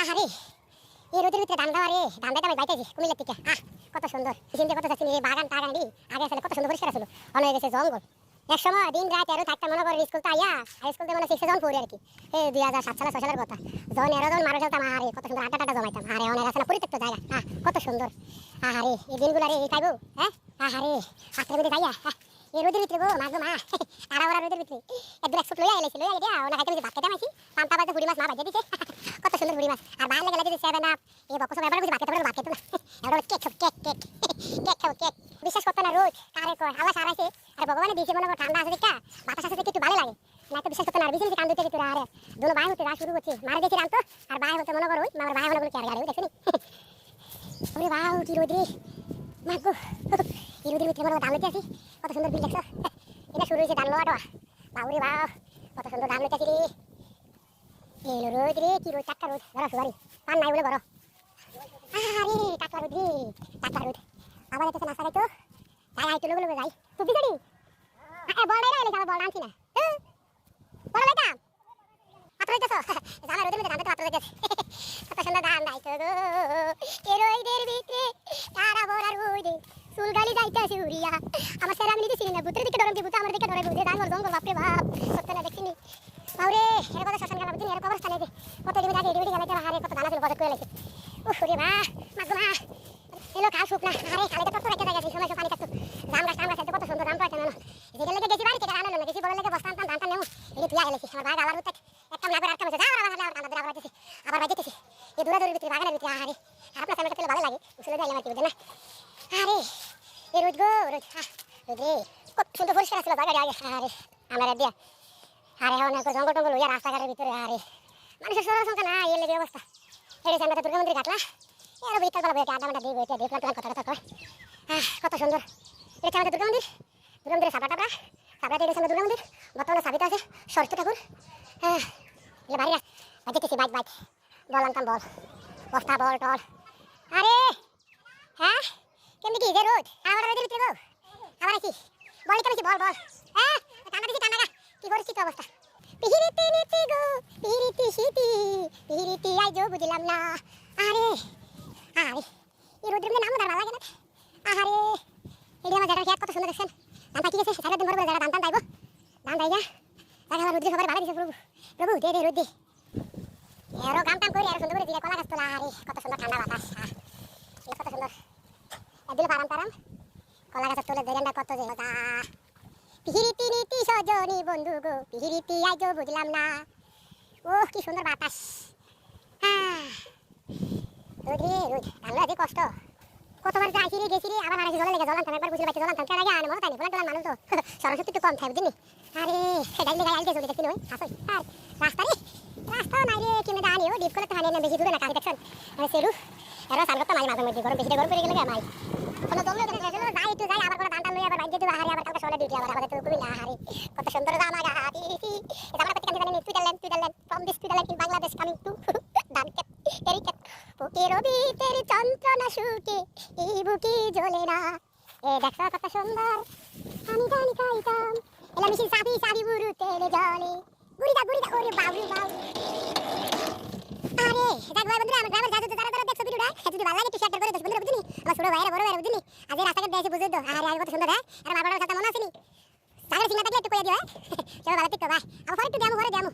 আরে এই রোদের ভিতরে ধান দেওয়া রে, ধান দিতে আমি বাইতেছি কুমিল্লার থেকে। কত সুন্দর চিন্তা কত চাচ্ছি রে, বাগান টাগান রে আগে আসলে কত সুন্দর পরিষ্কার ছিল, অন হয়ে গেছে জঙ্গল। এক সময় দিন রাত এরও থাকতাম মনে করে স্কুল তো আইয়া হাই স্কুল থেকে মানে 6 জন পড়ি আর কি। এই 2007 সালে 6 সালের কথা, যখন 11 জন মানুষ হতাম। আরে কত সুন্দর আড্ডা টাড্ডা জমাইতাম। আরে অনেক আছে না পরিত্যক্ত জায়গা, কত সুন্দর। আরে এই দিনগুলো রে এই খাইবো। আরে হাতের মধ্যে যাইয়া এই রোদের ভিতরে গো মা গো মা, আড়া ওরা রোদের ভিতরে এক গ্লাস লইয়া এলাইছি, লইয়া দিয়া ওনা খাইতে ভাত খেতে মাইছি। পান্তা বাজে হুড়ি মাছ মা ভাজে দিছে, কত সুন্দর হুড়ি মাছ। আর বাইরে গেলে যদি 7 আপ এই বকস এবার বুঝি ভাত খেতে পারবো, ভাত খেতে না এবার কেক কেক কেক কেক খাও কেক। বিশ্বাস করতে না রোজ কারে কয় আল্লাহ সারাইছে। আর ভগবানের দিয়েছে মনে করো ঠান্ডা আছে দেখা, বাতাস আছে একটু ভালো লাগে না তো বিশ্বাস করতে না। বিজেপি কান দিতে ভিতরে আরে দুনো ভাই হতে শুরু করছে, মারে দেখি রান্ত আর ভাই হতে মনে করো আমার ভাই হলো বলে কে গাড়ি দেখছিনি। ওরে বাউ কি রোদ রে মা গো, এই রোদের ভিতরে মনে দাম লইতে আছি। কত সুন্দর বিল দেখছো, এটা শুরু হয়েছে ধান লোয়াটা। বাউরে বাউ কত সুন্দর দাম লইতে আছি রে। এই রোদ রে কি রোদ, টাটকা রোদ, ধরো সুয়ারি পান নাই বলে বড়। আরে টাটকা রোদ রে, টাটকা রোদ। আবার এত না সারাই তো তাই আইতো লোক লোক যাই তুই বিছাড়ি। বল নাই রে, বল আনছি না বল বেটা পাত্র হইতেছ জানা রোদের মধ্যে ধান তো পাত্র হইতেছে। কত সুন্দর ধান দাইতো গো এই রোদের ভিতরে, তারা বড় রোদে চুল গালি যাইতাছে উড়িয়া। আমার স্যার আমি নিতেছি না, ভূতের দিকে ডরাম কি ভূত আমার দিকে ডরাই বুঝে ধান জঙ্গল বাপরে বাপ সত্য না দেখিনি। বাউরে এর কথা শ্মশান গেলাম দিন, এর কবরস্থানে যে কত দিন আগে এডিবিডি গেলাইতে। হারে কত ধান ছিল বজত করে লাইছে। উফ রে মা মাগো মা এলো খাও সুপ না। আরে খালিতে কত রেখে গেছে সময় পানি কাটতো। জাম গাছ কত সুন্দর জাম পাইছে না, যেটা লেগে গেছি বাড়ি থেকে আনলো না, গেছি বড় লেগে বস্তা আনতাম ধানটা নেও এই তুই আইলেছি। আমার ভাগ আলার উত্তে একটা না করে আটকা মেছে যা আবার বাইতেছি আবার বাইতেছি এই দূরাদূরের ভিতরে বাগানের ভিতরে। আরে আর আপনার সামনে পেলে ভালো লাগে উঠলে যাই আমার কি বুঝে না। আরে এই রোদ গো রোদ, রোদ রে কত সুন্দর পরিষ্কার ছিল জায়গাটা আগে। আরে আমার দিয়া আরে অনেক জঙ্গল টঙ্গল হইয়া রাস্তাঘাটের ভিতরে। আরে মানুষের সরল সংখ্যা না এর লেগে অবস্থা। এই আমরা তো দুর্গা মন্দির ঘাটলা এর বিকাল বেলা বইটা আড্ডা দিয়ে বইটা দিয়ে প্ল্যান কথা কয়। কত সুন্দর এটা আমাদের দুর্গা মন্দির। দুর্গা মন্দিরের সাবড়া টাবড়া সাবড়াতে এটা আমাদের দুর্গা মন্দির। বর্তমানে সাবিতা আছে সরস্বতী ঠাকুর। এগুলো বাড়ি বাজেতেছি বাইক বাইক বল আনতাম বল বস্তা বল টল। আরে কেমনি কি যে রোদ আমার রোদের ভিতরে গো আবার কি বলি কেমন বল বল। ঠান্ডা দিছি ঠান্ডা কি পরিস্থিতি কি অবস্থা। পিহিরিতি নীতি গো পিহিরিতি শীতি পিহিরিতি আই যো বুঝলাম না। আরে আরে এই রোদের মধ্যে নামও ভালো লাগে না। আরে এই আমার জায়গাটা কত সুন্দর দেখছেন, ধান পাকি গেছে সারাদিন ভরবে জায়গা ধান দাইব ধান দাইয়া তাকে আবার রোদ্রে সবার ভালো দিছে। প্রভু প্রভু দে দে রোদ দে এরও কাম টাম করে আরো সুন্দর করে দিলে কলা গাছ তোলা। আরে কত সুন্দর ঠান্ডা বাতাস, এই কত সুন্দর একদিন পারাম পারাম কলা গাছের তোলে দেরেন্ডা কত যে মজা। পিহিরিতি নীতি সজনী বন্ধু গো পিহিরিতি আই যো বুঝলাম না। ও কি সুন্দর বাতাস। রোদ রে রোদ ধানলো আছে কষ্ট। কতবার যাইছি রে গেছি রে আবার আরেক জলে লেগে জ্বলান একবার বুঝলে বাইতে জ্বলান কেন আগে আনে মনে তাই না বলা মানুষ তো সরস্বতী একটু কম থাকে বুঝলি। আরে ডাইলে গায়ে আলতে চলে দেখছি ওই আসল আর রাস্তা রে রাস্তা নাই রে কেমনে দাঁড়ি ও ডিপ করে তো হানিয়ে না বেশি দূরে না কাজ দেখছেন সেরু এরা সামনে তো মাঝে মাঝে মধ্যে গরম বেশি গরম পড়ে গেলে মাই কোনো দমলে গেলে যাই একটু যাই আবার কোনো ধান লই আবার বাইরে দিতে হারি আবার কালকে সকালে ডিউটি আবার আমাদের তো কুমিল্লা। হারি কত সুন্দর জামা গাড়ি জামা পত্তি কানে জানেন Switzerland from this Switzerland in Bangladesh coming to ডানকেট টেরিকেট বুকের ভিতর যন্ত্রণা সুখে এই বুকে জ্বলে না। এ দেখো কত সুন্দর আমি জানি খাইতাম এলা মিশিন সাফি সারি বুড়ু তেলে জলে গুড়িদা ওরে বাবু বাবু। আরে দেখ ভাই বন্ধুরা আমার গ্রামের যাতে যারা দেখছো ভিডিওটা যদি ভালো লাগে একটু শেয়ার করে দিস বন্ধুরা বুঝলি আমার ছোট ভাইরা বড় ভাইরা বুঝলি আজ এই রাস্তাঘাট দেখে বুঝে দাও। আরে কত সুন্দর আর বাবার কথা মনে আসেনি সাগর সিংহ থাকলে একটু কইয়া দিও চলো ভালো ঠিক তো ভাই আমার একটু দেমো ঘরে দেমো